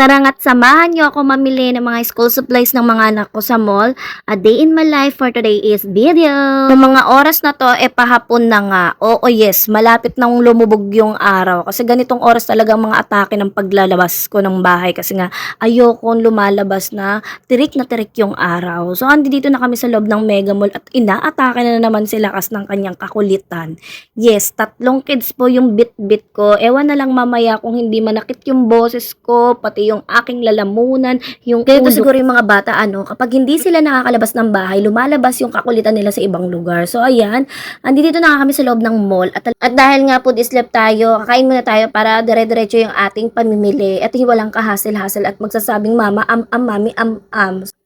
Tara nga't samahan niyo ako mamili ng mga school supplies ng mga anak ko sa mall. A day in my life for today is video. Sa mga oras na to, pahapon na nga. Oo, yes, malapit nang lumubog yung araw. Kasi ganitong oras talaga ang mga atake ng paglalabas ko ng bahay. Kasi nga, ayokong lumalabas na tirik yung araw. So, andi dito na kami sa loob ng Mega Mall at inaatake na naman sila kas ng kanyang kakulitan. Yes, 3 kids po yung bit-bit ko. Ewan na lang mamaya kung hindi manakit yung boses ko, pati yung aking lalamunan, yung ganito siguro yung mga bata, kapag hindi sila nakakalabas ng bahay, lumalabas yung kakulitan nila sa ibang lugar. So, ayan, andito na kami sa loob ng mall. At dahil nga food is left tayo, kakain muna tayo para dire-diretso yung ating pamimili at walang kahasel-hasel at magsasabing mama, mami,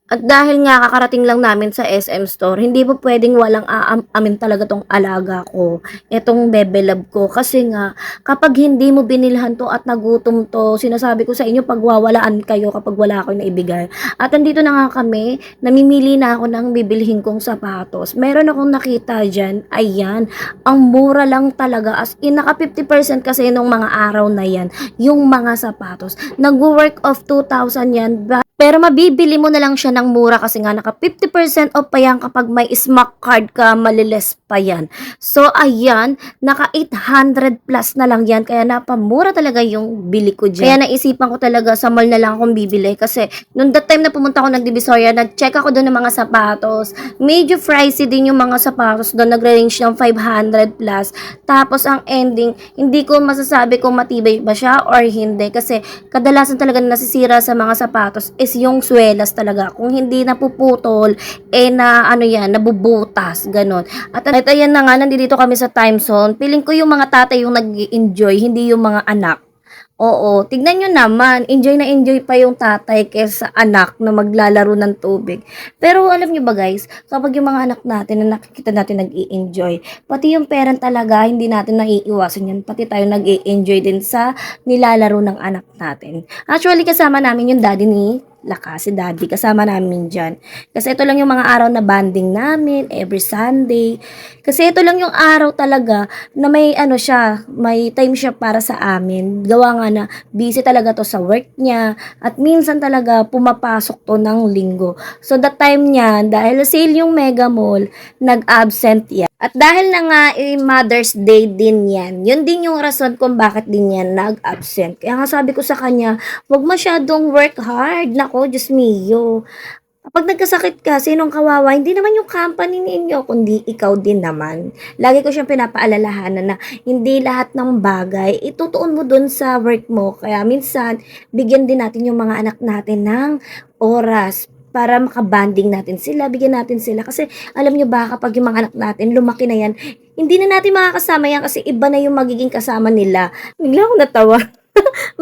At dahil nga kakarating lang namin sa SM store, hindi po pwedeng walang amin talaga tong alaga ko, etong bebe love ko. Kasi nga, kapag hindi mo binilhan to at nagutom to, sinasabi ko sa inyo, pagwawalaan kayo kapag wala ako naibigay. At andito na nga kami, namimili na ako ng bibilhin kong sapatos. Meron akong nakita dyan, ayan, ang mura lang talaga. As in, naka 50% kasi nung mga araw na yan, yung mga sapatos. Nag-work of 2,000 yan, pero mabibili mo na lang siya ng mura kasi nga naka 50% off pa yan kapag may SMAC card ka, maliles pa yan. So, ayan, naka 800 plus na lang yan. Kaya napamura talaga yung bili ko dyan. Kaya naisipan ko talaga sa mall na lang akong bibili. Kasi nung that time na pumunta ako nag-Divisoria, nag-check ako doon ng mga sapatos. Medyo pricey din yung mga sapatos doon. Nag-range ng 500 plus. Tapos ang ending, hindi ko masasabi kung matibay ba siya or hindi. Kasi kadalasan talaga nasisira sa mga sapatos is yung swelas talaga. Kung hindi napuputol, nabubutas, ganon. At ayan na nga, nandito kami sa time zone. Piling ko yung mga tatay yung nag-enjoy, hindi yung mga anak. Oo, tignan nyo naman, enjoy na enjoy pa yung tatay kaysa anak na maglalaro ng tubig. Pero alam nyo ba guys, kapag yung mga anak natin na nakikita natin nag-i-enjoy, pati yung parent talaga, hindi natin naiiwasan yan. Pati tayo nag-i-enjoy din sa nilalaro ng anak natin. Actually, kasama namin yung daddy ni si daddy, kasama namin dyan. Kasi ito lang yung mga araw na banding namin, every Sunday. Kasi ito lang yung araw talaga na may may time siya para sa amin. Gawa nga na busy talaga to sa work niya at minsan talaga pumapasok to ng linggo. So that time niya, dahil sale yung Mega Mall, nag-absent yan. At dahil na nga Mother's Day din yan, yun din yung rason kung bakit din yan nag-absent. Kaya nga sabi ko sa kanya, wag masyadong work hard. Nako, Diyos mio. Kapag nagkasakit ka, sinong kawawa? Hindi naman yung company ninyo, kundi ikaw din naman. Lagi ko siyang pinapaalalahanan na hindi lahat ng bagay itutuon mo dun sa work mo. Kaya minsan, bigyan din natin yung mga anak natin ng oras para makabanding natin sila, bigyan natin sila. Kasi alam nyo ba, kapag yung mga anak natin, lumaki na yan, hindi na natin makakasama yan kasi iba na yung magiging kasama nila. Bigla akong natawa.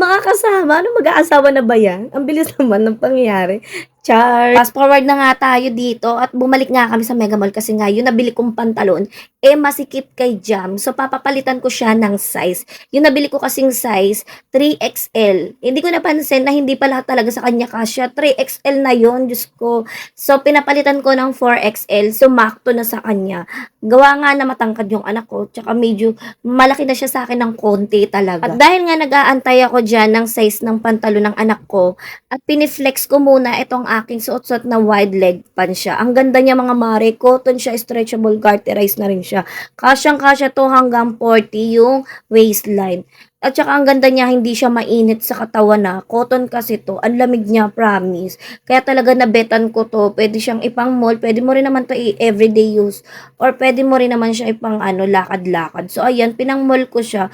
Makakasama? Ano, mag-aasawa na ba yan? Ang bilis naman ng pangyayari. Char. Fast forward na nga tayo dito at bumalik nga kami sa Mega Mall kasi nga yung nabili kong pantalon masikip kay Jam. So papapalitan ko siya ng size. Yung nabili ko kasing size 3XL. Hindi ko napansin na hindi pala talaga sa kanya kasya. 3XL na yon, Diyos ko. So pinapalitan ko ng 4XL. So makto na sa kanya. Gawa nga na matangkad yung anak ko. Tsaka medyo malaki na siya sa akin ng konti talaga. At dahil nga nag-aantay ako dyan ng size ng pantalon ng anak ko at piniflex ko muna itong aking suot-suot na wide leg pants siya. Ang ganda niya mga mare, cotton siya, stretchable, garterized na rin siya. Kasyang-kasya to hanggang 40 yung waistline. At saka ang ganda niya, hindi siya mainit sa katawan na. Cotton kasi to, ang lamig niya, promise. Kaya talaga nabetan ko to. Pwede siyang ipang mall, pwede mo rin naman to everyday use. Or pwede mo rin naman siya ipang lakad-lakad. So ayan, pinang mall ko siya.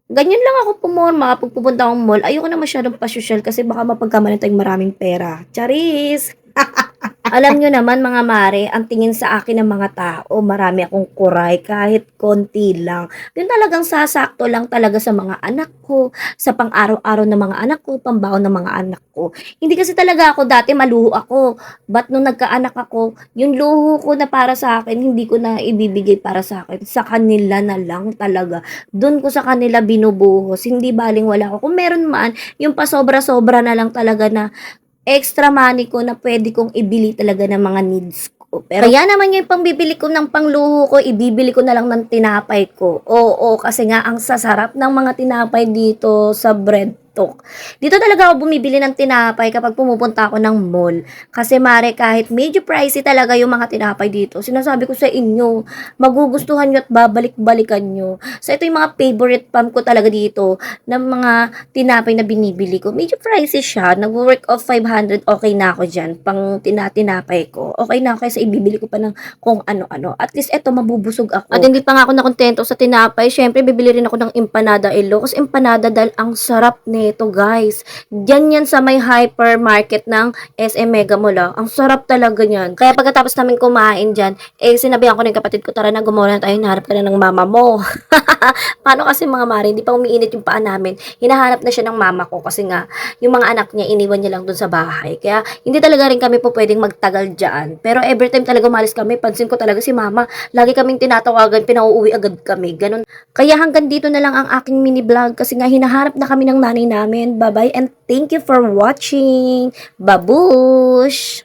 Ganyan lang ako pumorma pag pupunta akong mall. Ayoko na masyadong pasosyal kasi baka mapagkamalan tayong maraming pera. Charis! Alam nyo naman mga mare, ang tingin sa akin ng mga tao, marami akong kuray kahit konti lang. Yun talagang sasakto lang talaga sa mga anak ko, sa pang-araw-araw ng mga anak ko, pambaon ng mga anak ko. Hindi kasi talaga ako dati maluho ako. But nung nagkaanak ako, yung luho ko na para sa akin, hindi ko na ibibigay para sa akin. Sa kanila na lang talaga. Doon ko sa kanila binubuhos. Hindi baling wala ako. Kung meron man, yung pasobra-sobra na lang talaga na extra money ko na pwede kong ibili talaga ng mga needs ko. Pero kaya naman yung pangbibili ko ng pangluho ko, ibibili ko na lang ng tinapay ko. Oo, kasi nga ang sasarap ng mga tinapay dito sa bread TikTok. Dito talaga ako bumibili ng tinapay kapag pumupunta ako ng mall. Kasi mare, kahit medyo pricey talaga yung mga tinapay dito, sinasabi ko sa inyo, magugustuhan nyo at babalik-balikan nyo. So, ito yung mga favorite pump ko talaga dito ng mga tinapay na binibili ko. Medyo pricey siya. Nag-work of 500, okay na ako dyan. Pang tinapay ko. Okay na ako kaysa ibibili ko pa ng kung ano-ano. At least ito, mabubusog ako. At hindi pa nga ako nakontento sa tinapay. Syempre, bibili rin ako ng empanada Ilocos empanada dahil ang sarap nito, guys. Diyan yan sa may hypermarket ng SM Mega Mall. Ang sarap talaga niyan. Kaya pagkatapos namin kumain dyan, sinabihan ko ng kapatid ko, tara na, gumawa na tayo, hinaharap ka na ng mama mo. Paano kasi mga mare, hindi pa umiinit yung paa namin. Hinahanap na siya ng mama ko kasi nga, yung mga anak niya, iniwan niya lang dun sa bahay. Kaya, hindi talaga rin kami po pwedeng magtagal dyan. Pero every time talaga umalis kami, pansin ko talaga si mama, lagi kaming tinatawagan, pinauuwi agad kami. Ganun. Kaya hanggang dito na lang ang aking mini vlog kasi nga hinaharap na kami ng nanay namin. Bye-bye and thank you for watching. Babush!